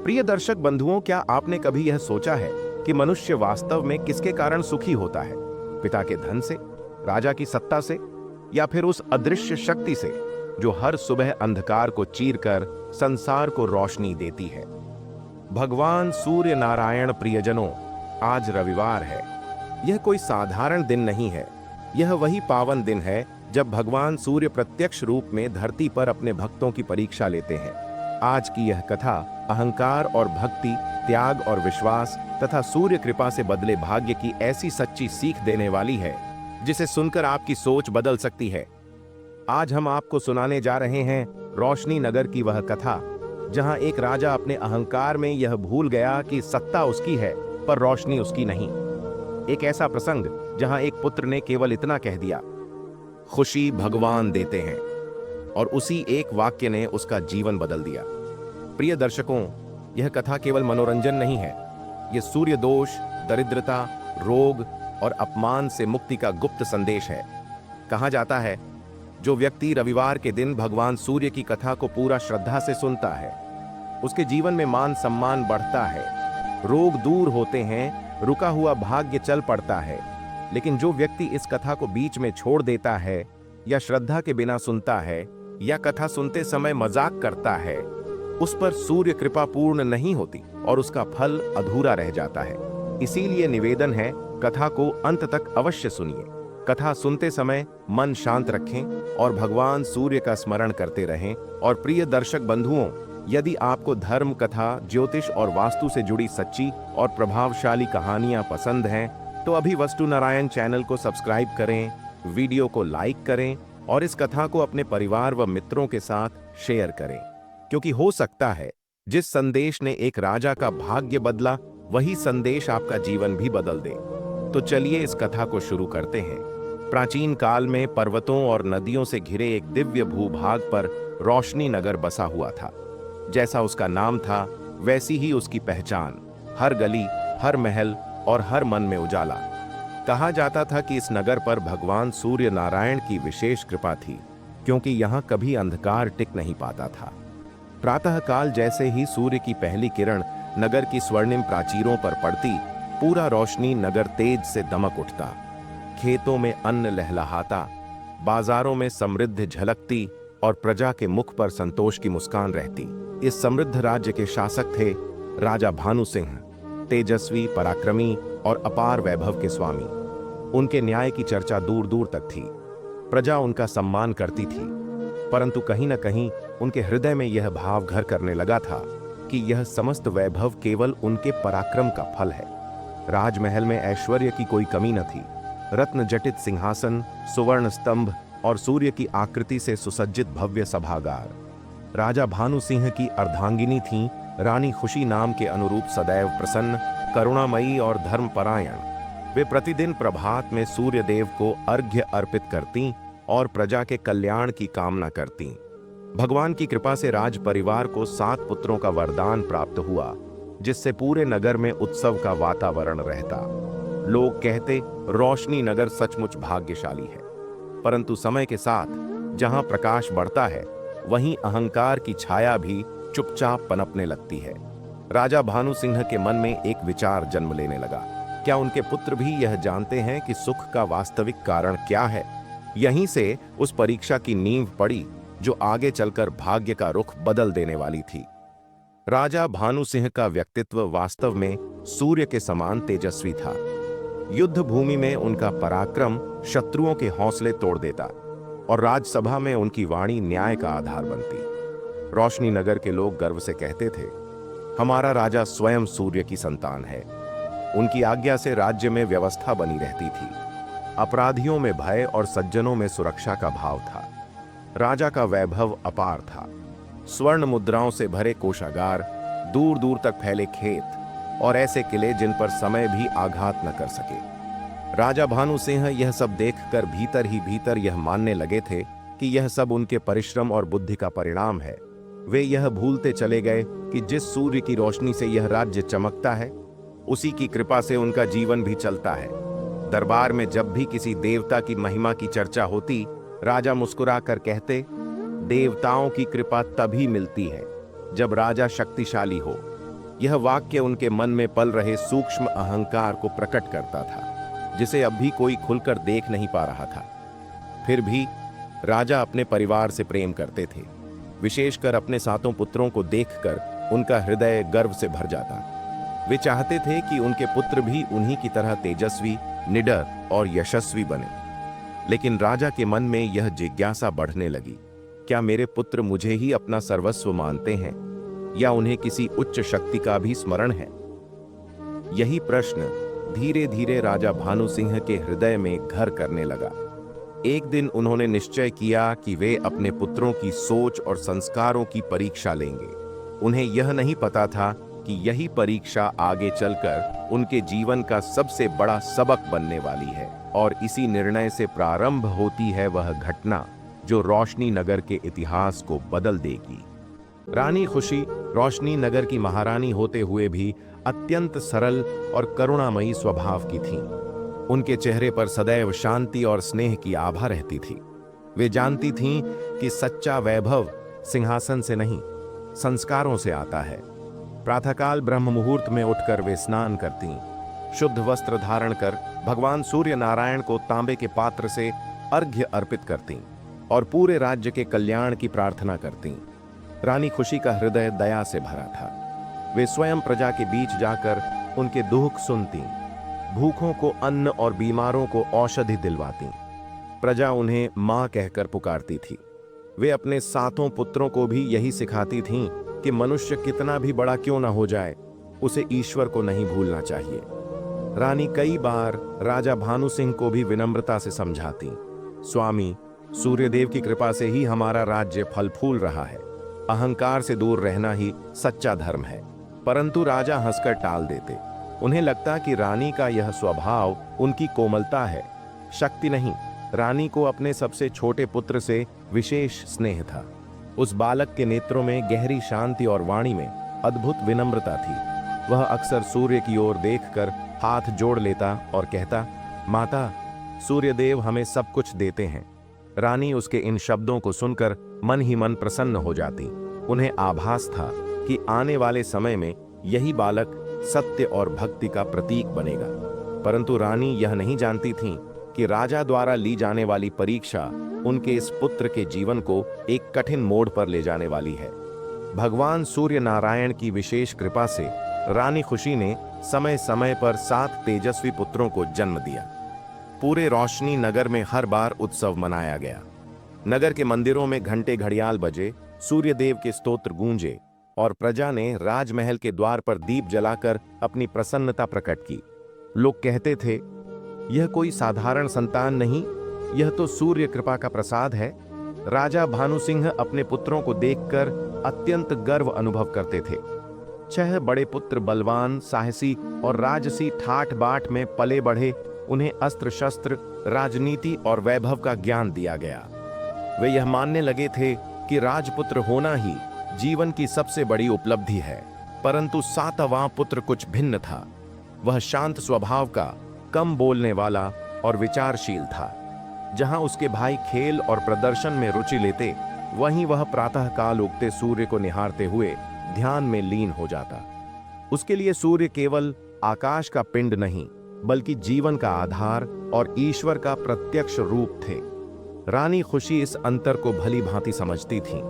प्रिय दर्शक बंधुओं, क्या आपने कभी यह सोचा है कि मनुष्य वास्तव में किसके कारण सुखी होता है? पिता के धन से, राजा की सत्ता से, या फिर उस अदृश्य शक्ति से जो हर सुबह अंधकार को चीरकर संसार को रोशनी देती है? भगवान सूर्य नारायण प्रियजनों, आज रविवार है। यह कोई साधारण दिन नहीं है। यह वही पावन दिन है जब भगवान सूर्य प्रत्यक्ष रूप में धरती पर अपने भक्तों की परीक्षा लेते हैं। आज की यह कथा अहंकार और भक्ति, त्याग और विश्वास तथा सूर्य कृपा से बदले भाग्य की ऐसी सच्ची सीख देने वाली है जिसे सुनकर आपकी सोच बदल सकती है। आज हम आपको सुनाने जा रहे हैं रोशनी नगर की वह कथा जहां एक राजा अपने अहंकार में यह भूल गया कि सत्ता उसकी है पर रोशनी उसकी नहीं। एक ऐसा प्रसंग जहां एक पुत्र ने केवल इतना कह दिया, खुशी भगवान देते हैं, और उसी एक वाक्य ने उसका जीवन बदल दिया। प्रिय दर्शकों, यह कथा केवल मनोरंजन नहीं है। यह सूर्य दोष, दरिद्रता, रोग और अपमान से मुक्ति का गुप्त संदेश है। कहा जाता है, जो व्यक्ति रविवार के दिन भगवान सूर्य की कथा को पूरा श्रद्धा से सुनता है, उसके जीवन में मान सम्मान बढ़ता है, रोग दूर होते हैं, रुका हुआ भाग्य चल पड़ता है। लेकिन जो व्यक्ति इस कथा को बीच में छोड़ देता है, या श्रद्धा के बिना सुनता है, या कथा सुनते समय मजाक करता है, उस पर सूर्य कृपा पूर्ण नहीं होती और उसका फल अधूरा रह जाता है। इसीलिए निवेदन है, कथा को अंत तक अवश्य सुनिए। कथा सुनते समय मन शांत रखें और भगवान सूर्य का स्मरण करते रहें। और प्रिय दर्शक बंधुओं, यदि आपको धर्म कथा, ज्योतिष और वास्तु से जुड़ी सच्ची और प्रभावशाली कहानियां पसंद हैं, तो अभी वस्तु नारायण चैनल को सब्सक्राइब करें, वीडियो को लाइक करें और इस कथा को अपने परिवार व मित्रों के साथ शेयर करें। क्योंकि हो सकता है जिस संदेश ने एक राजा का भाग्य बदला, वही संदेश आपका जीवन भी बदल दे। तो चलिए इस कथा को शुरू करते हैं। प्राचीन काल में पर्वतों और नदियों से घिरे एक दिव्य भूभाग पर रोशनी नगर बसा हुआ था। जैसा उसका नाम था, वैसी ही उसकी पहचान। हर गली, हर महल और हर मन में उजाला। कहा जाता था कि इस नगर पर भगवान सूर्य नारायण की विशेष कृपा थी, क्योंकि यहाँ कभी अंधकार टिक नहीं पाता था। प्रातःकाल जैसे ही सूर्य की पहली किरण नगर की स्वर्णिम प्राचीरों पर पड़ती, पूरा रोशनी नगर तेज से दमक उठता। खेतों में अन्न लहलहाता, बाजारों में समृद्धि झलकती और प्रजा के मुख पर संतोष की मुस्कान रहती। इस समृद्ध राज्य के शासक थे राजा भानु सिंह, तेजस्वी, पराक्रमी और अपार वैभव के स्वामी। उनके न्याय की चर्चा दूर दूर तक थी। प्रजा उनका सम्मान करती थी, परंतु कहीं न कहीं उनके हृदय में यह भाव घर करने लगा था कि यह समस्त वैभव केवल उनके पराक्रम का फल है। राजमहल में ऐश्वर्य की कोई कमी न थी। रत्न जटित सिंहासन, सुवर्ण स्तंभ और सूर्य की आकृति से सुसज्जित भव्य सभागार। राजा भानु सिंह की अर्धांगिनी थीं रानी खुशी नाम के अनुरूप सदैव प्रसन्न, करुणामयी और धर्मपरायण। वे प्रतिदिन प्रभात में सूर्य देव को अर्घ्य अर्पित करतीं और प्रजा के कल्याण की कामना करतीं। भगवान की कृपा से राज परिवार को 7 पुत्रों का वरदान प्राप्त हुआ, जिससे पूरे नगर में उत्सव का वातावरण रहता। लोग कहते, रोशनी नगर सचमुच भाग्यशाली है। परंतु समय के साथ जहां प्रकाश बढ़ता है, वहीं अहंकार की छाया भी चुपचाप पनपने लगती है। राजा भानु सिंह के मन में एक विचार जन्म लेने लगा। क्या उनके पुत्र भी यह जानते हैं कि सुख का वास्तविक कारण क्या है? यहीं से उस परीक्षा की नींव पड़ी जो आगे चलकर भाग्य का रुख बदल देने वाली थी। राजा भानु सिंह का व्यक्तित्व वास्तव में सूर्य के समान तेजस्वी था। युद्ध भूमि में उनका पराक्रम शत्रुओं के हौसले तोड़ देता और राजसभा में उनकी वाणी न्याय का आधार बनती। रोशनी नगर के लोग गर्व से कहते थे, हमारा राजा स्वयं सूर्य की संतान है। उनकी आज्ञा से राज्य में व्यवस्था बनी रहती थी। अपराधियों में भय और सज्जनों में सुरक्षा का भाव था। राजा का वैभव अपार था। स्वर्ण मुद्राओं से भरे कोषागार, दूर दूर तक फैले खेत और ऐसे किले जिन पर समय भी आघात न कर सके। राजा भानु सिंह यह सब देखकर भीतर ही भीतर यह मानने लगे थे कि यह सब उनके परिश्रम और बुद्धि का परिणाम है। वे यह भूलते चले गए कि जिस सूर्य की रोशनी से यह राज्य चमकता है, उसी की कृपा से उनका जीवन भी चलता है। दरबार में जब भी किसी देवता की महिमा की चर्चा होती, राजा मुस्कुराकर कहते, देवताओं की कृपा तभी मिलती है जब राजा शक्तिशाली हो। यह वाक्य उनके मन में पल रहे सूक्ष्म अहंकार को प्रकट करता था, जिसे अब भी कोई खुलकर देख नहीं पा रहा था। फिर भी राजा अपने परिवार से प्रेम करते थे। विशेषकर अपने सातों पुत्रों को देखकर उनका हृदय गर्व से भर जाता। वे चाहते थे कि उनके पुत्र भी उन्हीं की तरह तेजस्वी, निडर और यशस्वी बने। लेकिन राजा के मन में यह जिज्ञासा बढ़ने लगी, क्या मेरे पुत्र मुझे ही अपना सर्वस्व मानते हैं या उन्हें किसी उच्च शक्ति का भी स्मरण है? यही प्रश्न धीरे धीरे राजा भानु सिंह के हृदय में घर करने लगा। एक दिन उन्होंने निश्चय किया कि वे अपने पुत्रों की सोच और संस्कारों की परीक्षा लेंगे। उन्हें यह नहीं पता था कि यही परीक्षा आगे चलकर उनके जीवन का सबसे बड़ा सबक बनने वाली है, और इसी निर्णय से प्रारंभ होती है वह घटना जो रोशनी नगर के इतिहास को बदल देगी। रानी खुशी रोशनी नगर की महारानी होते हुए भी अत्यंत सरल और करुणामयी स्वभाव की थीं। उनके चेहरे पर सदैव शांति और स्नेह की आभा रहती थी। वे जानती थीं कि सच्चा वैभव सिंहासन से नहीं, संस्कारों से आता है। प्रातःकाल ब्रह्म मुहूर्त में उठकर वे स्नान करतीं, शुद्ध वस्त्र धारण कर भगवान सूर्य नारायण को तांबे के पात्र से अर्घ्य अर्पित करतीं और पूरे राज्य के कल्याण की प्रार्थना करतीं। रानी खुशी का हृदय दया से भरा था। वे स्वयं प्रजा के बीच जाकर उनके दुख सुनतीं, भूखों को अन्न और बीमारों को औषधि दिलवातीं। प्रजा उन्हें मां कहकर पुकारती थी। वे अपने सातों पुत्रों को भी यही सिखाती थीं कि मनुष्य कितना भी बड़ा क्यों ना हो जाए, उसे ईश्वर को नहीं भूलना चाहिए। रानी कई बार राजा भानु सिंह को भी विनम्रता से समझाती, स्वामी, सूर्यदेव की कृपा से ही हमारा राज्य फल फूल रहा है। अहंकार से दूर रहना ही सच्चा धर्म है। परंतु राजा हंसकर टाल देते। उन्हें लगता कि रानी का यह स्वभाव उनकी कोमलता है, शक्ति नहीं। रानी को अपने सबसे छोटे पुत्र से विशेष स्नेह था। उस बालक के नेत्रों में गहरी शांति और वाणी में अद्भुत विनम्रता थी। वह अक्सर सूर्य की ओर देखकर हाथ जोड़ लेता और कहता, माता, सूर्यदेव हमें सब कुछ देते हैं। रानी उसके इन शब्दों को सुनकर मन ही मन प्रसन्न हो जाती। उन्हें आभास था कि आने वाले समय में यही बालक सत्य और भक्ति का प्रतीक बनेगा। परंतु रानी यह नहीं जानती थीं कि राजा द्वारा ली जाने वाली परीक्षा उनके इस पुत्र के जीवन को एक कठिन मोड़ पर ले जाने वाली है। भगवान सूर्य नारायण की विशेष कृपा से रानी खुशी ने समय समय पर 7 तेजस्वी पुत्रों को जन्म दिया। पूरे रोशनी नगर में हर बार उत्सव मनाया गया। नगर के मंदिरों में घंटे घड़ियाल बजे, सूर्यदेव के स्तोत्र गूंजे और प्रजा ने राजमहल के द्वार पर दीप जलाकर अपनी प्रसन्नता प्रकट की। लोग कहते थे, यह कोई साधारण संतान नहीं, यह तो सूर्य कृपा का प्रसाद है। राजा भानु सिंह अपने पुत्रों को देखकर अत्यंत गर्व अनुभव करते थे। 6 बड़े पुत्र बलवान, साहसी और राजसी ठाठ बाट में पले बढ़े। उन्हें अस्त्र शस्त्र, राजनीति और वैभव का ज्ञान दिया गया। वे यह मानने लगे थे कि राजपुत्र होना ही जीवन की सबसे बड़ी उपलब्धि है। परंतु 7वां पुत्र कुछ भिन्न था। वह शांत स्वभाव का, कम बोलने वाला और विचारशील था। जहां उसके भाई खेल और प्रदर्शन में रुचि लेते, वहीं वह प्रातःकाल उगते सूर्य को निहारते हुए ध्यान में लीन हो जाता। उसके लिए सूर्य केवल आकाश का पिंड नहीं, बल्कि जीवन का आधार और ईश्वर का प्रत्यक्ष रूप थे। रानी खुशी इस अंतर को भली भांति समझती थीं।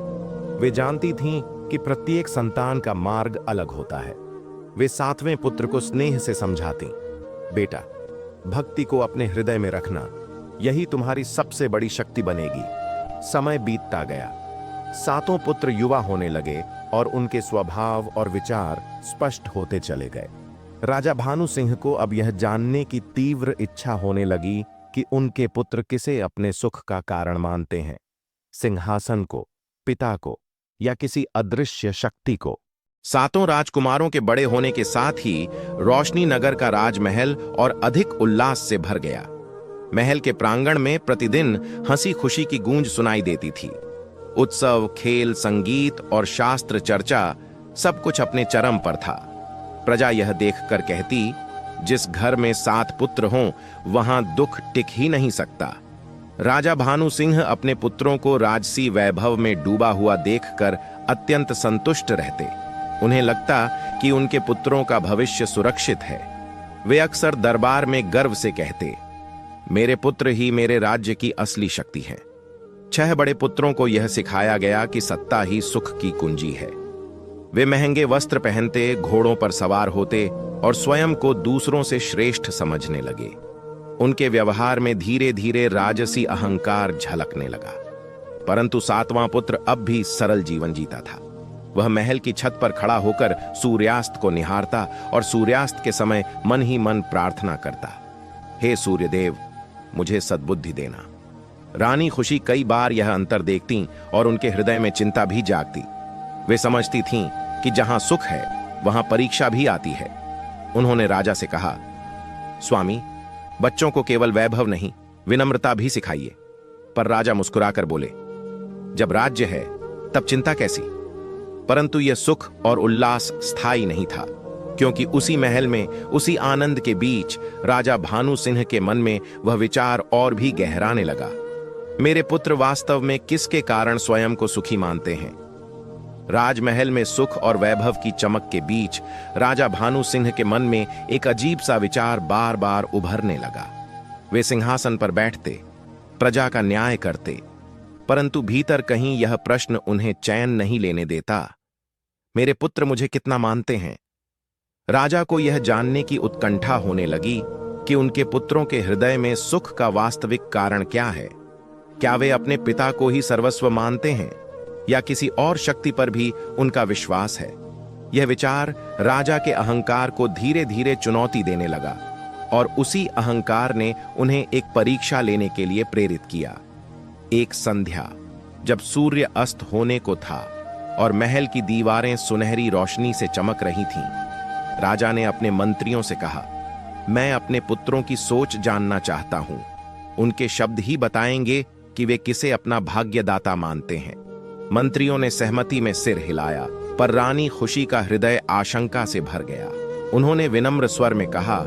वे जानती थीं कि प्रत्येक संतान का मार्ग अलग होता है। वे 7वें पुत्र को स्नेह से समझाती, बेटा, भक्ति को अपने हृदय में रखना, यही तुम्हारी सबसे बड़ी शक्ति बनेगी। समय बीतता गया। 7 पुत्र युवा होने लगे और उनके स्वभाव और विचार स्पष्ट होते चले गए। राजा भानु सिंह को अब यह जानने की तीव्र इच्छा होने लगी कि उनके पुत्र किसे अपने सुख का कारण मानते हैं, सिंहासन को, पिता को या किसी अदृश्य शक्ति को। 7 राजकुमारों के बड़े होने के साथ ही रोशनी नगर का राजमहल और अधिक उल्लास से भर गया। महल के प्रांगण में प्रतिदिन हंसी खुशी की गूंज सुनाई देती थी। उत्सव, खेल, संगीत और शास्त्र चर्चा सब कुछ अपने चरम पर था। प्रजा यह देखकर कहती, जिस घर में 7 पुत्र हों, वहां दुख टिक ही नहीं सकता। राजा भानु सिंह अपने पुत्रों को राजसी वैभव में डूबा हुआ देखकर अत्यंत संतुष्ट रहते। उन्हें लगता कि उनके पुत्रों का भविष्य सुरक्षित है, वे अक्सर दरबार में गर्व से कहते, मेरे पुत्र ही मेरे राज्य की असली शक्ति हैं। 6 बड़े पुत्रों को यह सिखाया गया कि सत्ता ही सुख की कुंजी है। वे महंगे वस्त्र पहनते, घोड़ों पर सवार होते और स्वयं को दूसरों से श्रेष्ठ समझने लगे। उनके व्यवहार में धीरे धीरे राजसी अहंकार झलकने लगा। परंतु 7वां पुत्र अब भी सरल जीवन जीता था। वह महल की छत पर खड़ा होकर सूर्यास्त को निहारता और सूर्यास्त के समय मन ही मन प्रार्थना करता, हे सूर्यदेव, मुझे सद्बुद्धि देना। रानी खुशी कई बार यह अंतर देखती और उनके हृदय में चिंता भी जागती। वे समझती थीं कि जहां सुख है वहां परीक्षा भी आती है। उन्होंने राजा से कहा, स्वामी, बच्चों को केवल वैभव नहीं, विनम्रता भी सिखाइए। पर राजा मुस्कुराकर बोले, जब राज्य है तब चिंता कैसी। परंतु यह सुख और उल्लास स्थायी नहीं था, क्योंकि उसी महल में, उसी आनंद के बीच राजा भानु सिंह के मन में वह विचार और भी गहराने लगा, मेरे पुत्र वास्तव में किसके कारण स्वयं को सुखी मानते हैं। राजमहल में सुख और वैभव की चमक के बीच राजा भानु सिंह के मन में एक अजीब सा विचार बार बार उभरने लगा। वे सिंहासन पर बैठते, प्रजा का न्याय करते, परंतु भीतर कहीं यह प्रश्न उन्हें चैन नहीं लेने देता, मेरे पुत्र मुझे कितना मानते हैं। राजा को यह जानने की उत्कंठा होने लगी कि उनके पुत्रों के हृदय में सुख का वास्तविक कारण क्या है। क्या वे अपने पिता को ही सर्वस्व मानते हैं या किसी और शक्ति पर भी उनका विश्वास है। यह विचार राजा के अहंकार को धीरे धीरे चुनौती देने लगा और उसी अहंकार ने उन्हें एक परीक्षा लेने के लिए प्रेरित किया। एक संध्या, जब सूर्य अस्त होने को था और महल की दीवारें सुनहरी रोशनी से चमक रही थीं, राजा ने अपने मंत्रियों से कहा, मैं अपने पुत्रों की सोच जानना चाहता हूं। उनके शब्द ही बताएंगे कि वे किसे अपना भाग्यदाता मानते हैं। मंत्रियों ने सहमति में सिर हिलाया, पर रानी खुशी का हृदय आशंका से भर गया। उन्होंने विनम्र स्वर में कहा,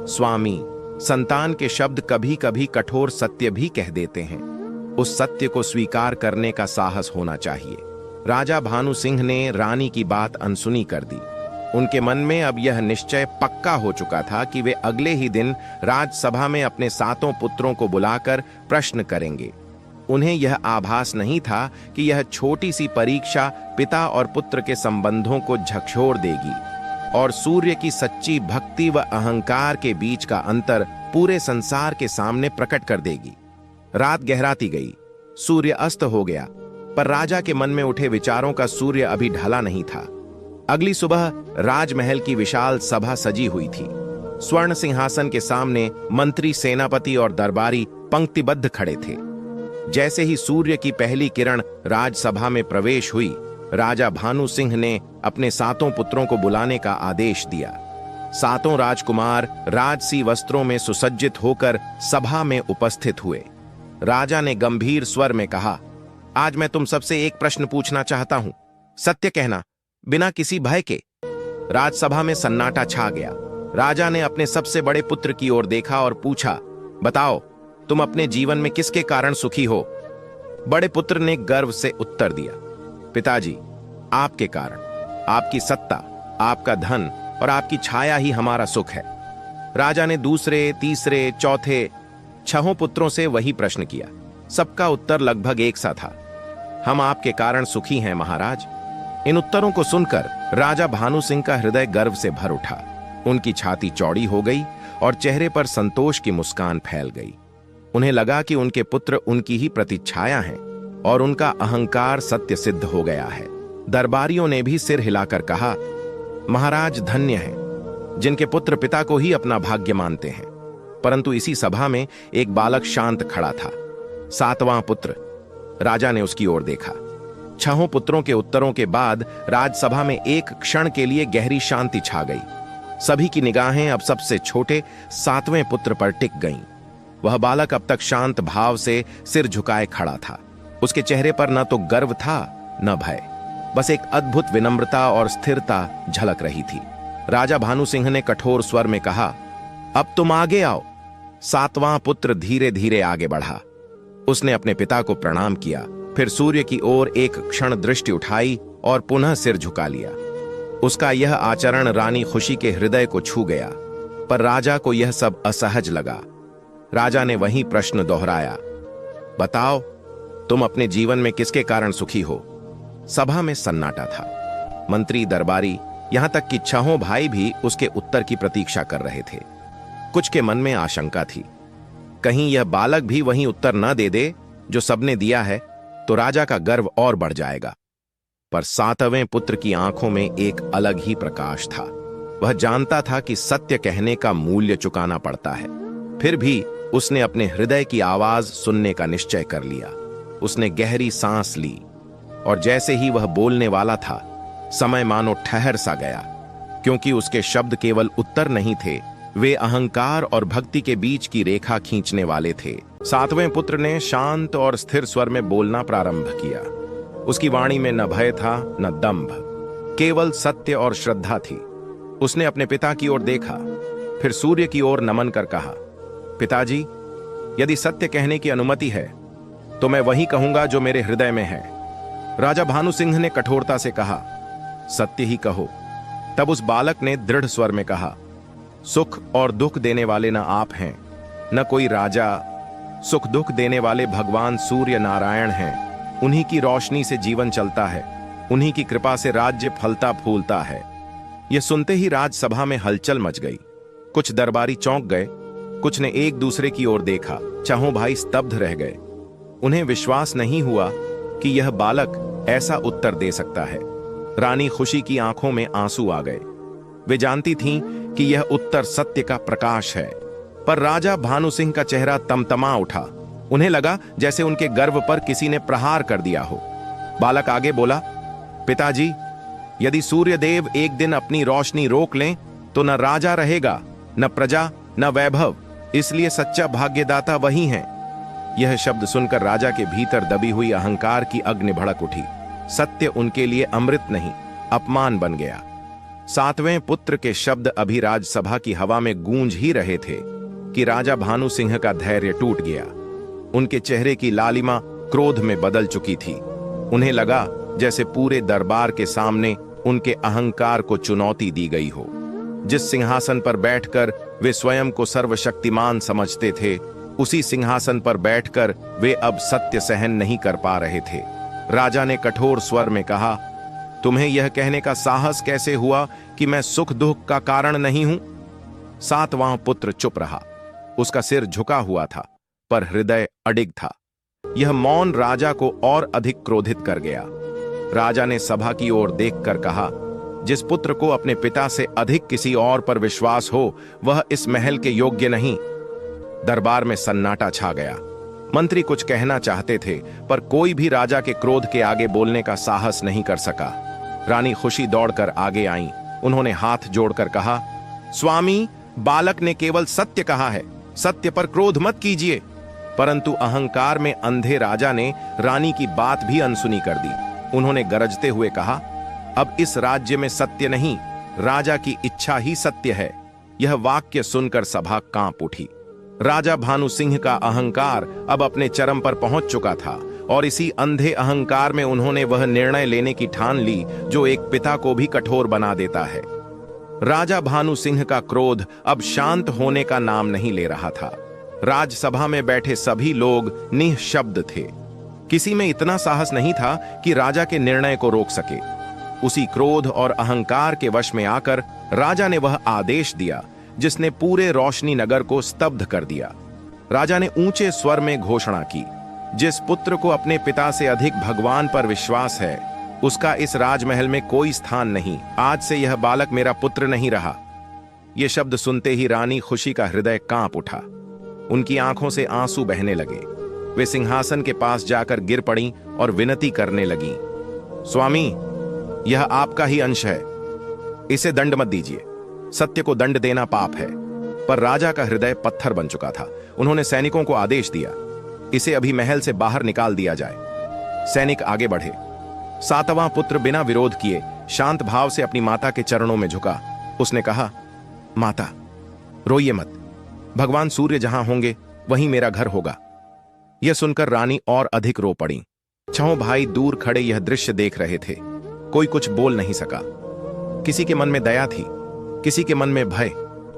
स्वामी, संतान के शब्द कभी कभी कठोर सत्य भी कह देते हैं। उस सत्य को स्वीकार करने का साहस होना चाहिए। राजा भानु सिंह ने रानी की बात अनसुनी कर दी। उनके मन में अब यह निश्चय पक्का हो चुका था कि वे अगले ही दिन राजसभा में अपने 7 पुत्रों को बुलाकर प्रश्न करेंगे। उन्हें यह आभास नहीं था कि यह छोटी सी परीक्षा पिता और पुत्र के संबंधों को झकझोर देगी और सूर्य की सच्ची भक्ति व अहंकार के बीच का अंतर पूरे संसार के सामने प्रकट कर देगी। रात गहराती गई, सूर्य अस्त हो गया, पर राजा के मन में उठे विचारों का सूर्य अभी ढला नहीं था। अगली सुबह राजमहल की विशाल सभा सजी हुई थी। स्वर्ण सिंहासन के सामने मंत्री, सेनापति और दरबारी पंक्तिबद्ध खड़े थे। जैसे ही सूर्य की पहली किरण राजसभा में प्रवेश हुई, राजा भानु सिंह ने अपने 7 पुत्रों को बुलाने का आदेश दिया। 7 राजकुमार राजसी वस्त्रों में सुसज्जित होकर सभा में उपस्थित हुए। राजा ने गंभीर स्वर में कहा, आज मैं तुम सबसे एक प्रश्न पूछना चाहता हूं, सत्य कहना, बिना किसी भय के। राजसभा में सन्नाटा छा गया। राजा ने अपने सबसे बड़े पुत्र की ओर देखा और पूछा, बताओ, तुम अपने जीवन में किसके कारण सुखी हो। बड़े पुत्र ने गर्व से उत्तर दिया, पिताजी, आपके कारण, आपकी सत्ता, आपका धन और आपकी छाया ही हमारा सुख है। राजा ने दूसरे, तीसरे, चौथे, 6 पुत्रों से वही प्रश्न किया। सबका उत्तर लगभग एक सा था, हम आपके कारण सुखी हैं महाराज। इन उत्तरों को सुनकर राजा भानु सिंह का हृदय गर्व से भर उठा। उनकी छाती चौड़ी हो गई और चेहरे पर संतोष की मुस्कान फैल गई। उन्हें लगा कि उनके पुत्र उनकी ही प्रतिच्छाया हैं और उनका अहंकार सत्य सिद्ध हो गया है। दरबारियों ने भी सिर हिलाकर कहा, महाराज धन्य हैं जिनके पुत्र पिता को ही अपना भाग्य मानते हैं। परंतु इसी सभा में एक बालक शांत खड़ा था, 7वां पुत्र। राजा ने उसकी ओर देखा। 6 पुत्रों के उत्तरों के बाद राजसभा में एक क्षण के लिए गहरी शांति छा गई। सभी की निगाहें अब सबसे छोटे 7वें पुत्र पर टिक गईं। वह बालक अब तक शांत भाव से सिर झुकाए खड़ा था। उसके चेहरे पर न तो गर्व था न भय, बस एक अद्भुत विनम्रता और स्थिरता झलक रही थी। राजा भानु सिंह ने कठोर स्वर में कहा, अब तुम आगे आओ। 7वां पुत्र धीरे धीरे आगे बढ़ा। उसने अपने पिता को प्रणाम किया, फिर सूर्य की ओर एक क्षण दृष्टि उठाई और पुनः सिर झुका लिया। उसका यह आचरण रानी खुशी के हृदय को छू गया, पर राजा को यह सब असहज लगा। राजा ने वही प्रश्न दोहराया, बताओ, तुम अपने जीवन में किसके कारण सुखी हो? सभा में सन्नाटा था। मंत्री, दरबारी, यहां तक कि छहों भाई भी उसके उत्तर की प्रतीक्षा कर रहे थे। कुछ के मन में आशंका थी, कहीं यह बालक भी वही उत्तर न दे दे जो सबने दिया है, तो राजा का गर्व और बढ़ जाएगा। पर सातवें पुत्र की आंखों में एक अलग ही प्रकाश था। वह जानता था कि सत्य कहने का मूल्य चुकाना पड़ता है। फिर भी उसने अपने हृदय की आवाज सुनने का निश्चय कर लिया। उसने गहरी सांस ली और जैसे ही वह बोलने वाला था, समय मानो ठहर सा गया, क्योंकि उसके शब्द केवल उत्तर नहीं थे, वे अहंकार और भक्ति के बीच की रेखा खींचने वाले थे। सातवें पुत्र ने शांत और स्थिर स्वर में बोलना प्रारंभ किया। उसकी वाणी में न भय था न दंभ, केवल सत्य और श्रद्धा थी। उसने अपने पिता की ओर देखा, फिर सूर्य की ओर नमन कर कहा, पिताजी, यदि सत्य कहने की अनुमति है तो मैं वही कहूंगा जो मेरे हृदय में है। राजा भानु सिंह ने कठोरता से कहा, सत्य ही कहो। तब उस बालक ने दृढ़ स्वर में कहा, सुख और दुख देने वाले न आप हैं, न कोई राजा। सुख दुख देने वाले भगवान सूर्य नारायण हैं। उन्हीं की रोशनी से जीवन चलता है, उन्हीं की कृपा से राज्य फलता फूलता है। यह सुनते ही राजसभा में हलचल मच गई। कुछ दरबारी चौंक गए, कुछ ने एक दूसरे की ओर देखा। छहों भाई स्तब्ध रह गए। उन्हें विश्वास नहीं हुआ कि यह बालक ऐसा उत्तर दे सकता है। रानी खुशी की आंखों में आंसू आ गए। वे जानती थीं कि यह उत्तर सत्य का प्रकाश है, पर राजा भानु सिंह का चेहरा तमतमा उठा। उन्हें लगा जैसे उनके गर्व पर किसी ने प्रहार कर दिया हो। बालक आगे बोला, पिताजी, यदि सूर्यदेव एक दिन अपनी रोशनी रोक लें तो न राजा रहेगा, न प्रजा, न वैभव। इसलिए सच्चा भाग्यदाता वही है। यह शब्द सुनकर राजा के भीतर दबी हुई अहंकार की अग्नि भड़क उठी। सत्य उनके लिए अमृत नहीं, अपमान बन गया। सातवें पुत्र के शब्द अभी राजसभा की हवा में गूंज ही रहे थे कि राजा भानु सिंह का धैर्य टूट गया। उनके चेहरे की लालिमा क्रोध में बदल चुकी थी। उन्हें लगा जैसे पूरे दरबार के सामने उनके अहंकार को चुनौती दी गई हो। जिस सिंहासन पर बैठकर वे स्वयं को सर्वशक्तिमान समझते थे, उसी सिंहासन पर बैठकर वे अब सत्य सहन नहीं कर पा रहे थे। राजा ने कठोर स्वर में कहा, तुम्हें यह कहने का साहस कैसे हुआ कि मैं सुख दुख का कारण नहीं हूं? सातवां पुत्र चुप रहा। उसका सिर झुका हुआ था, पर हृदय अडिग था। यह मौन राजा को और अधिक क्रोधित कर गया। राजा ने सभा की ओर देखकर कहा, जिस पुत्र को अपने पिता से अधिक किसी और पर विश्वास हो, वह इस महल के योग्य नहीं। दरबार में सन्नाटा छा गया। मंत्री कुछ कहना चाहते थे, पर कोई भी राजा के क्रोध के आगे बोलने का साहस नहीं कर सका। रानी खुशी दौड़कर आगे आईं। उन्होंने हाथ जोड़कर कहा, स्वामी, बालक ने केवल सत्य कहा है, सत्य पर क्रोध मत कीजिए। परंतु अहंकार में अंधे राजा ने रानी की बात भी अनसुनी कर दी। उन्होंने गरजते हुए कहा, अब इस राज्य में सत्य नहीं, राजा की इच्छा ही सत्य है। यह वाक्य सुनकर सभा कांप उठी। राजा भानु सिंह का अहंकार अब अपने चरम पर पहुंच चुका था और इसी अंधे अहंकार में उन्होंने वह निर्णय लेने की ठान ली जो एक पिता को भी कठोर बना देता है। राजा भानु सिंह का क्रोध अब शांत होने का नाम नहीं ले रहा था। राजसभा में बैठे सभी लोग निःशब्द थे। किसी में इतना साहस नहीं था कि राजा के निर्णय को रोक सके। उसी क्रोध और अहंकार के वश में आकर राजा ने वह आदेश दिया जिसने पूरे रोशनी नगर को स्तब्ध कर दिया। राजा ने ऊंचे स्वर में घोषणा की, जिस पुत्र को अपने पिता से अधिक भगवान पर विश्वास है, उसका इस राजमहल में कोई स्थान नहीं। आज से यह बालक मेरा पुत्र नहीं रहा। यह शब्द सुनते ही रानी खुशी का हृदय कांप उठा। उनकी आंखों से आंसू बहने लगे। वे सिंहासन के पास जाकर गिर पड़ी और विनती करने लगी, स्वामी, यह आपका ही अंश है, इसे दंड मत दीजिए। सत्य को दंड देना पाप है। पर राजा का हृदय पत्थर बन चुका था। उन्होंने सैनिकों को आदेश दिया, इसे अभी महल से बाहर निकाल दिया जाए। सैनिक आगे बढ़े। सातवां पुत्र बिना विरोध किए शांत भाव से अपनी माता के चरणों में झुका। उसने कहा, माता, रोइए मत। भगवान सूर्य जहां होंगे वहीं मेरा घर होगा। यह सुनकर रानी और अधिक रो पड़ी। छहों भाई दूर खड़े यह दृश्य देख रहे थे। कोई कुछ बोल नहीं सका। किसी के मन में दया थी, किसी के मन में भय।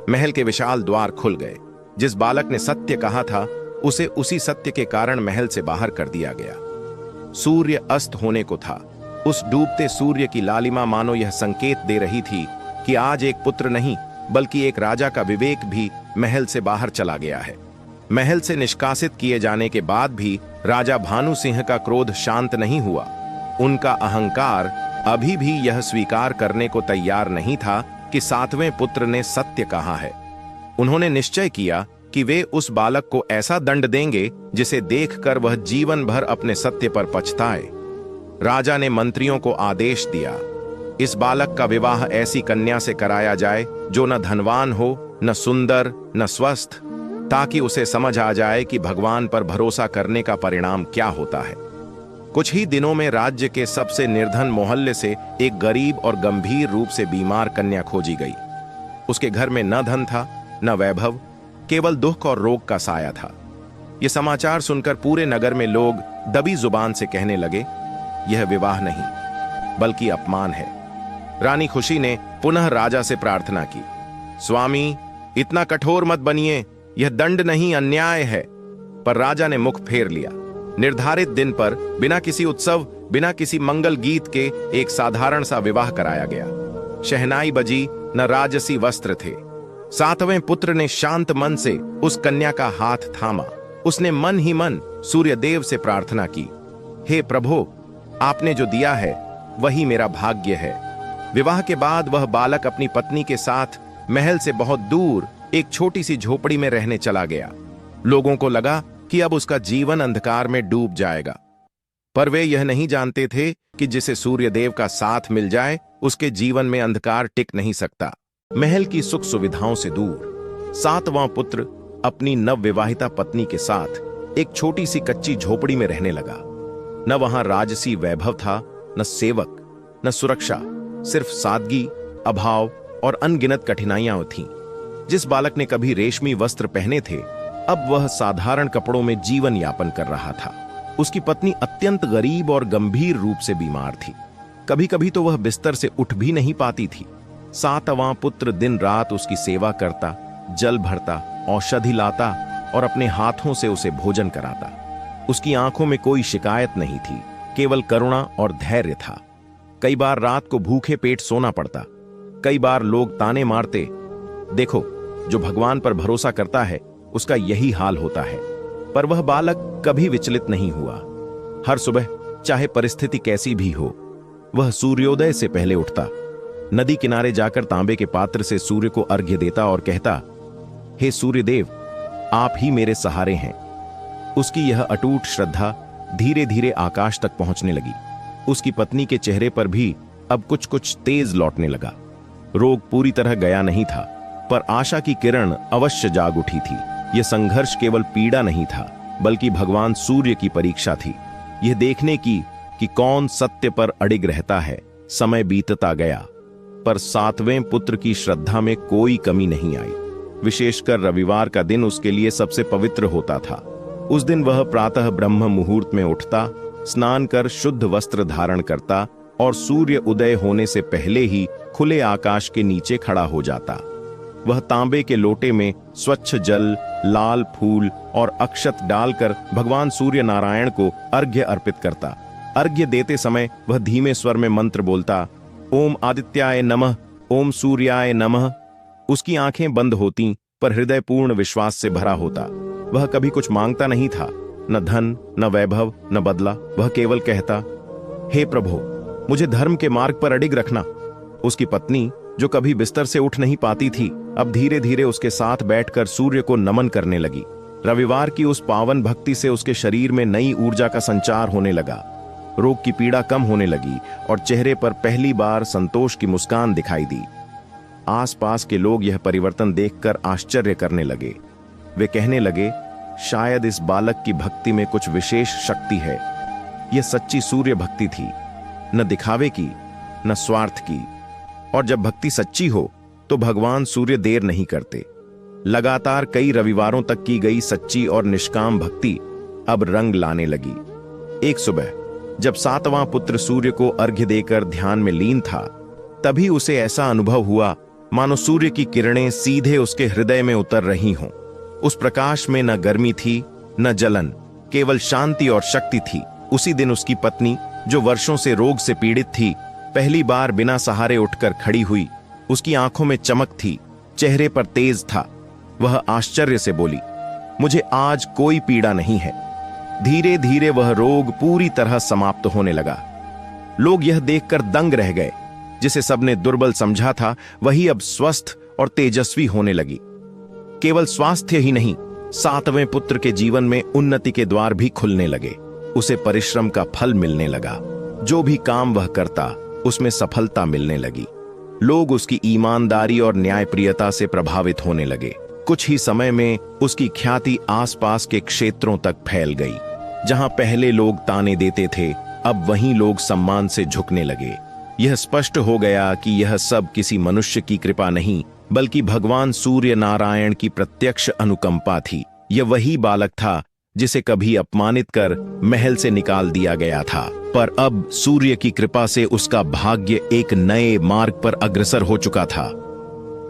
महल के विशाल द्वार खुल गए। जिस बालक ने सत्य कहा था उसे उसी सत्य के कारण महल से बाहर कर दिया गया। सूर्य अस्त होने को था। उस डूबते सूर्य की लालिमा मानो यह संकेत दे रही थी कि आज एक पुत्र नहीं बल्कि एक राजा का विवेक भी महल से बाहर चला गया है। महल से निष्कासित किए जाने के बाद भी राजा भानु सिंह का क्रोध शांत नहीं हुआ। उनका अहंकार अभी भी यह स्वीकार करने को तैयार नहीं था कि सातवें पुत्र ने सत्य कहा है। उन्होंने निश्चय किया कि वे उस बालक को ऐसा दंड देंगे जिसे देखकर वह जीवन भर अपने सत्य पर पछताए। राजा ने मंत्रियों को आदेश दिया, इस बालक का विवाह ऐसी कन्या से कराया जाए जो न धनवान हो, न सुंदर, न स्वस्थ, ताकि उसे समझ आ जाए कि भगवान पर भरोसा करने का परिणाम क्या होता है। कुछ ही दिनों में राज्य के सबसे निर्धन मोहल्ले से एक गरीब और गंभीर रूप से बीमार कन्या खोजी गई। उसके घर में न धन था न वैभव, केवल दुख और रोग का साया था। यह समाचार सुनकर पूरे नगर में लोग दबी जुबान से कहने लगे, यह विवाह नहीं बल्कि अपमान है। रानी खुशी ने पुनः राजा से प्रार्थना की, स्वामी इतना कठोर मत बनिए, यह दंड नहीं अन्याय है। पर राजा ने मुख फेर लिया। निर्धारित दिन पर बिना किसी उत्सव, बिना किसी मंगल गीत के एक साधारण सा विवाह कराया गया। शहनाई बजी, न राजसी वस्त्र थे। सातवें पुत्र ने शांत मन से उस कन्या का हाथ थामा। उसने मन ही मन सूर्यदेव से प्रार्थना की, हे प्रभु, आपने जो दिया है वही मेरा भाग्य है। विवाह के बाद वह बालक अपनी पत्नी के साथ महल से बहुत दूर एक छोटी सी झोपड़ी में रहने चला गया। लोगों को लगा कि अब उसका जीवन अंधकार में डूब जाएगा, पर वे यह नहीं जानते थे कि जिसे सूर्यदेव का साथ मिल जाए उसके जीवन में अंधकार टिक नहीं सकता। महल की सुख सुविधाओं से दूर सातवां पुत्र अपनी नवविवाहिता पत्नी के साथ एक छोटी सी कच्ची झोपड़ी में रहने लगा। न वहां राजसी वैभव था, न सेवक, न सुरक्षा, सिर्फ सादगी, अभाव और अनगिनत कठिनाइयां थीं। जिस बालक ने कभी रेशमी वस्त्र पहने थे, अब वह साधारण कपड़ों में जीवन यापन कर रहा था। उसकी पत्नी अत्यंत गरीब और गंभीर रूप से बीमार थी। कभी कभी तो वह बिस्तर से उठ भी नहीं पाती थी। सातवां पुत्र दिन रात उसकी सेवा करता, जल भरता, औषधि लाता और अपने हाथों से उसे भोजन कराता। उसकी आंखों में कोई शिकायत नहीं थी, केवल करुणा और धैर्य था। कई बार रात को भूखे पेट सोना पड़ता। कई बार लोग ताने मारते, देखो जो भगवान पर भरोसा करता है उसका यही हाल होता है। पर वह बालक कभी विचलित नहीं हुआ। हर सुबह चाहे परिस्थिति कैसी भी हो, वह सूर्योदय से पहले उठता, नदी किनारे जाकर तांबे के पात्र से सूर्य को अर्घ्य देता और कहता, हे सूर्यदेव, आप ही मेरे सहारे हैं। उसकी यह अटूट श्रद्धा धीरे धीरे आकाश तक पहुंचने लगी। उसकी पत्नी के चेहरे पर भी अब कुछ कुछ तेज लौटने लगा। रोग पूरी तरह गया नहीं था, पर आशा की किरण अवश्य जाग उठी थी। यह संघर्ष केवल पीड़ा नहीं था, बल्कि भगवान सूर्य की परीक्षा थी, यह देखने की कि कौन सत्य पर अडिग रहता है। समय बीतता गया, पर सातवें पुत्र की श्रद्धा में कोई कमी नहीं आई। विशेषकर रविवार का दिन उसके लिए सबसे पवित्र होता था। उस दिन वह प्रातः ब्रह्म मुहूर्त में उठता, स्नान कर शुद्ध वस्त्र धारण करता और सूर्य उदय होने से पहले ही खुले आकाश के नीचे खड़ा हो जाता। वह तांबे के लोटे में स्वच्छ जल, लाल फूल और अक्षत डालकर भगवान सूर्य नारायण को अर्घ्य अर्पित करता। अर्घ्य देते समय वह धीमे स्वर में मंत्र बोलता, ओम आदित्याय नमः, ओम सूर्याय नमः। उसकी आंखें बंद होती, पर हृदय पूर्ण विश्वास से भरा होता। वह कभी कुछ मांगता नहीं था, न धन, न वैभव, न बदला। वह केवल कहता, हे प्रभु, मुझे धर्म के मार्ग पर अडिग रखना। उसकी पत्नी, जो कभी बिस्तर से उठ नहीं पाती थी, अब धीरे धीरे उसके साथ बैठकर सूर्य को नमन करने लगी। रविवार की उस पावन भक्ति से उसके शरीर में नई ऊर्जा का संचार होने लगा। रोग की पीड़ा कम होने लगी और चेहरे पर पहली बार संतोष की मुस्कान दिखाई दी। आसपास के लोग यह परिवर्तन देखकर आश्चर्य करने लगे। वे कहने लगे, शायद इस बालक की भक्ति में कुछ विशेष शक्ति है। यह सच्ची सूर्य भक्ति थी, न दिखावे की, न स्वार्थ की। और जब भक्ति सच्ची हो तो भगवान सूर्य देर नहीं करते। लगातार कई रविवारों तक की गई सच्ची और निष्काम भक्ति अब रंग लाने लगी। एक सुबह जब सातवां पुत्र सूर्य को अर्घ्य देकर ध्यान में लीन था, तभी उसे ऐसा अनुभव हुआ मानो सूर्य की किरणें सीधे उसके हृदय में उतर रही हों। उस प्रकाश में न गर्मी थी न जलन, केवल शांति और शक्ति थी। उसी दिन उसकी पत्नी, जो वर्षों से रोग से पीड़ित थी, पहली बार बिना सहारे उठकर खड़ी हुई। उसकी आंखों में चमक थी, चेहरे पर तेज था। वह आश्चर्य से बोली, मुझे आज कोई पीड़ा नहीं है। धीरे धीरे वह रोग पूरी तरह समाप्त होने लगा। लोग यह देखकर दंग रह गए। जिसे सबने दुर्बल समझा था, वही अब स्वस्थ और तेजस्वी होने लगी। केवल स्वास्थ्य ही नहीं, 7वें पुत्र के जीवन में उन्नति के द्वार भी खुलने लगे। उसे परिश्रम का फल मिलने लगा। जो भी काम वह करता, उसमें सफलता मिलने लगी। लोग उसकी ईमानदारी और न्यायप्रियता से प्रभावित होने लगे। कुछ ही समय में उसकी ख्याति आसपास के क्षेत्रों तक फैल गई। जहां पहले लोग ताने देते थे, अब वहीं लोग सम्मान से झुकने लगे। यह स्पष्ट हो गया कि यह सब किसी मनुष्य की कृपा नहीं, बल्कि भगवान सूर्य नारायण की प्रत्यक्ष अनुकंपा थी। यह वही बालक था जिसे कभी अपमानित कर महल से निकाल दिया गया था, पर अब सूर्य की कृपा से उसका भाग्य एक नए मार्ग पर अग्रसर हो चुका था।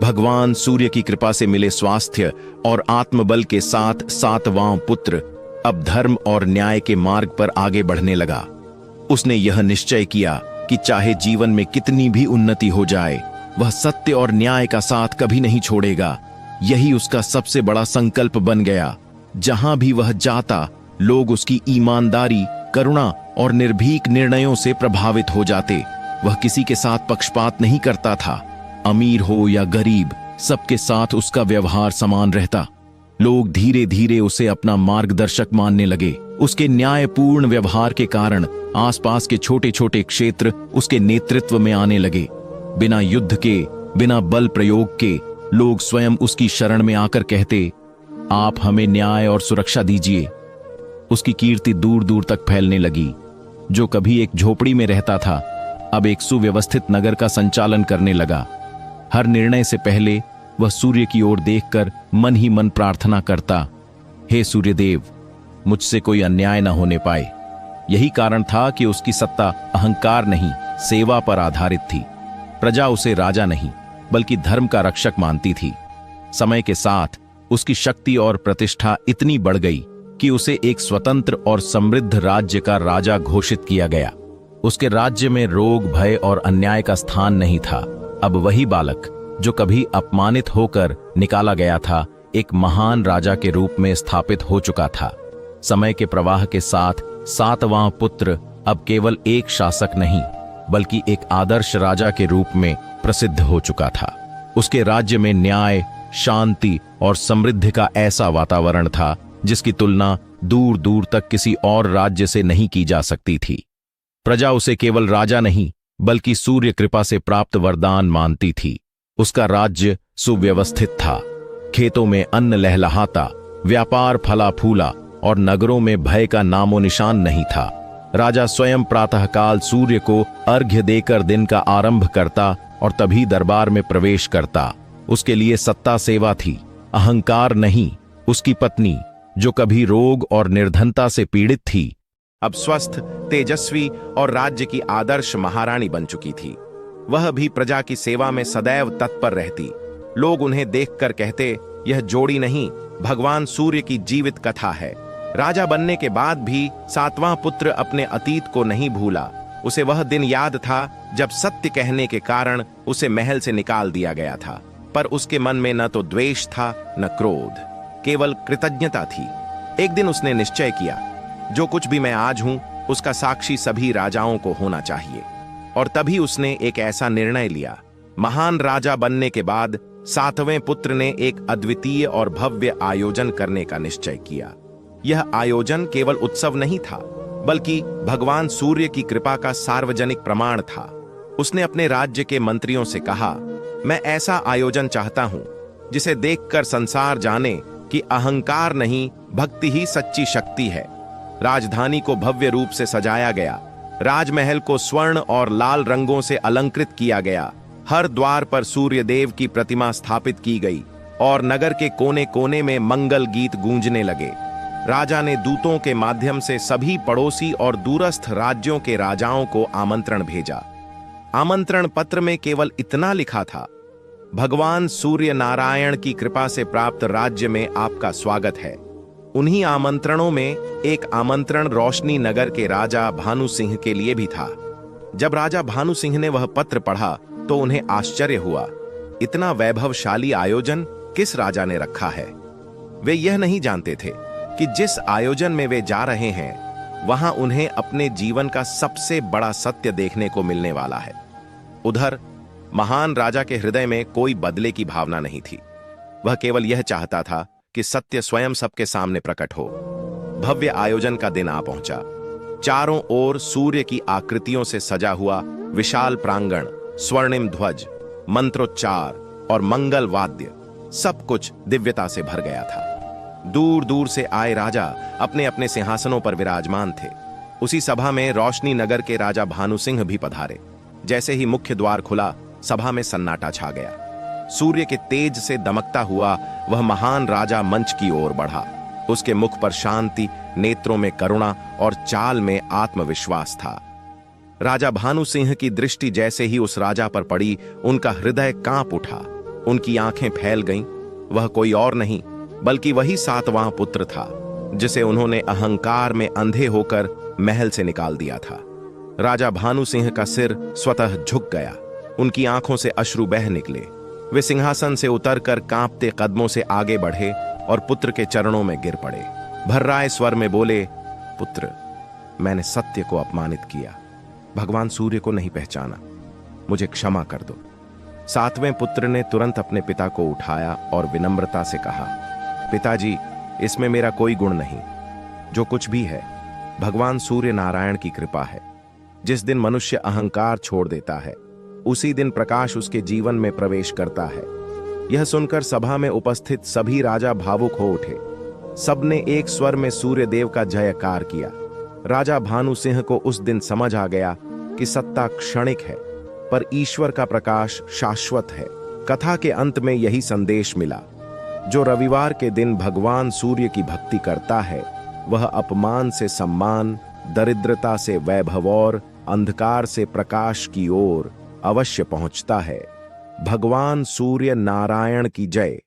भगवान सूर्य की कृपा से मिले स्वास्थ्य और आत्मबल के साथ 7वां पुत्र अब धर्म और न्याय के मार्ग पर आगे बढ़ने लगा। उसने यह निश्चय किया कि चाहे जीवन में कितनी भी उन्नति हो जाए, वह सत्य और न्याय का साथ कभी नहीं छोड़ेगा। यही उसका सबसे बड़ा संकल्प बन गया। जहां भी वह जाता, लोग उसकी ईमानदारी, करुणा और निर्भीक निर्णयों से प्रभावित हो जाते। वह किसी के साथ पक्षपात नहीं करता था। अमीर हो या गरीब, सबके साथ उसका व्यवहार समान रहता। लोग धीरे धीरे उसे अपना मार्गदर्शक मानने लगे। उसके न्यायपूर्ण व्यवहार के कारण आसपास के छोटे छोटे क्षेत्र उसके नेतृत्व में आने लगे। बिना युद्ध के, बिना बल प्रयोग के, लोग स्वयं उसकी शरण में आकर कहते, आप हमें न्याय और सुरक्षा दीजिए। उसकी कीर्ति दूर दूर तक फैलने लगी। जो कभी एक झोपड़ी में रहता था, अब एक सुव्यवस्थित नगर का संचालन करने लगा। हर निर्णय से पहले वह सूर्य की ओर देखकर मन ही मन प्रार्थना करता, हे सूर्यदेव, मुझसे कोई अन्याय न होने पाए। यही कारण था कि उसकी सत्ता अहंकार नहीं, सेवा पर आधारित थी। प्रजा उसे राजा नहीं, बल्कि धर्म का रक्षक मानती थी। समय के साथ उसकी शक्ति और प्रतिष्ठा इतनी बढ़ गई कि उसे एक स्वतंत्र और समृद्ध राज्य का राजा घोषित किया गया। उसके राज्य में रोग, भय और अन्याय का स्थान नहीं था। अब वही बालक, जो कभी अपमानित होकर निकाला गया था, एक महान राजा के रूप में स्थापित हो चुका था। समय के प्रवाह के साथ 7वां पुत्र अब केवल एक शासक नहीं, बल्कि एक आदर्श राजा के रूप में प्रसिद्ध हो चुका था। उसके राज्य में न्याय, शांति और समृद्धि का ऐसा वातावरण था जिसकी तुलना दूर दूर तक किसी और राज्य से नहीं की जा सकती थी। प्रजा उसे केवल राजा नहीं, बल्कि सूर्य कृपा से प्राप्त वरदान मानती थी। उसका राज्य सुव्यवस्थित था। खेतों में अन्न लहलहाता, व्यापार फला फूला और नगरों में भय का नामो निशान नहीं था। राजा स्वयं प्रातःकाल सूर्य को अर्घ्य देकर दिन का आरंभ करता और तभी दरबार में प्रवेश करता। उसके लिए सत्ता सेवा थी, अहंकार नहीं। उसकी पत्नी, जो कभी रोग और निर्धनता से पीड़ित थी, अब स्वस्थ, तेजस्वी और राज्य की आदर्श महारानी बन चुकी थी। वह भी प्रजा की सेवा में सदैव तत्पर रहती। लोग उन्हें देखकर कहते, यह जोड़ी नहीं, भगवान सूर्य की जीवित कथा है। राजा बनने के बाद भी 7वां पुत्र अपने अतीत को नहीं भूला। उसे वह दिन याद था जब सत्य कहने के कारण उसे महल से निकाल दिया गया था, पर उसके मन में न तो द्वेष था न क्रोध, केवल कृतज्ञता थी। एक दिन उसने निश्चय किया, जो कुछ भी मैं आज हूं, उसका साक्षी सभी राजाओं को होना चाहिए। और तभी उसने एक ऐसा निर्णय लिया। महान राजा बनने के बाद 7वें पुत्र ने एक अद्वितीय और भव्य आयोजन करने का निश्चय किया। यह आयोजन केवल उत्सव नहीं था, बल्कि भगवान सूर्य की कृपा का सार्वजनिक प्रमाण था। उसने अपने राज्य के मंत्रियों से कहा, मैं ऐसा आयोजन चाहता हूं जिसे देखकर संसार जाने कि अहंकार नहीं, भक्ति ही सच्ची शक्ति है। राजधानी को भव्य रूप से सजाया गया। राजमहल को स्वर्ण और लाल रंगों से अलंकृत किया गया। हर द्वार पर सूर्य देव की प्रतिमा स्थापित की गई और नगर के कोने कोने में मंगल गीत गूंजने लगे। राजा ने दूतों के माध्यम से सभी पड़ोसी और दूरस्थ राज्यों के राजाओं को आमंत्रण भेजा। आमंत्रण पत्र में केवल इतना लिखा था, भगवान सूर्य नारायण की कृपा से प्राप्त राज्य में आपका स्वागत है। उन्हीं आमंत्रणों में एक आमंत्रण रोशनी नगर के राजा भानु सिंह के लिए भी था। जब राजा भानु सिंह ने वह पत्र पढ़ा तो उन्हें आश्चर्य हुआ, इतना वैभवशाली आयोजन किस राजा ने रखा है। वे यह नहीं जानते थे कि जिस आयोजन में वे जा रहे हैं वहां उन्हें अपने जीवन का सबसे बड़ा सत्य देखने को मिलने वाला है। उधर महान राजा के हृदय में कोई बदले की भावना नहीं थी। वह केवल यह चाहता था कि सत्य स्वयं सबके सामने प्रकट हो। भव्य आयोजन का दिन आ पहुंचा। चारों ओर सूर्य की आकृतियों से सजा हुआ विशाल प्रांगण, स्वर्णिम ध्वज, मंत्रोच्चार और मंगल वाद्य, सब कुछ दिव्यता से भर गया था। दूर दूर से आए राजा अपने अपने सिंहासनों पर विराजमान थे। उसी सभा में रोशनी नगर के राजा भानु सिंह भी पधारे। जैसे ही मुख्य द्वार खुला, सभा में सन्नाटा छा गया। सूर्य के तेज से दमकता हुआ वह महान राजा मंच की ओर बढ़ा। उसके मुख पर शांति, नेत्रों में करुणा और चाल में आत्मविश्वास था। राजा भानु सिंह की दृष्टि जैसे ही उस राजा पर पड़ी, उनका हृदय कांप उठा। उनकी आंखें फैल गईं। वह कोई और नहीं बल्कि वही सातवां पुत्र था जिसे उन्होंने अहंकार में अंधे होकर महल से निकाल दिया था। राजा भानु सिंह का सिर स्वतः झुक गया। उनकी आंखों से अश्रु बह निकले। वे सिंहासन से उतरकर कांपते कदमों से आगे बढ़े और पुत्र के चरणों में गिर पड़े। भर्राए स्वर में बोले, पुत्र, मैंने सत्य को अपमानित किया, भगवान सूर्य को नहीं पहचाना, मुझे क्षमा कर दो। सातवें पुत्र ने तुरंत अपने पिता को उठाया और विनम्रता से कहा, पिताजी, इसमें मेरा कोई गुण नहीं। जो कुछ भी है भगवान सूर्य नारायण की कृपा है। जिस दिन मनुष्य अहंकार छोड़ देता है उसी दिन प्रकाश उसके जीवन में प्रवेश करता है। यह सुनकर सभा में उपस्थित सभी राजा भावुक हो उठे। सबने एक स्वर में सूर्य देव का जयकार किया। राजा भानु सिंह को उस दिन समझ आ गया कि सत्ता क्षणिक है पर ईश्वर का प्रकाश शाश्वत है। कथा के अंत में यही संदेश मिला, जो रविवार के दिन भगवान सूर्य की भक्ति करता है वह अपमान से सम्मान, दरिद्रता से वैभव और अंधकार से प्रकाश की ओर अवश्य पहुंचता है। भगवान सूर्य नारायण की जय।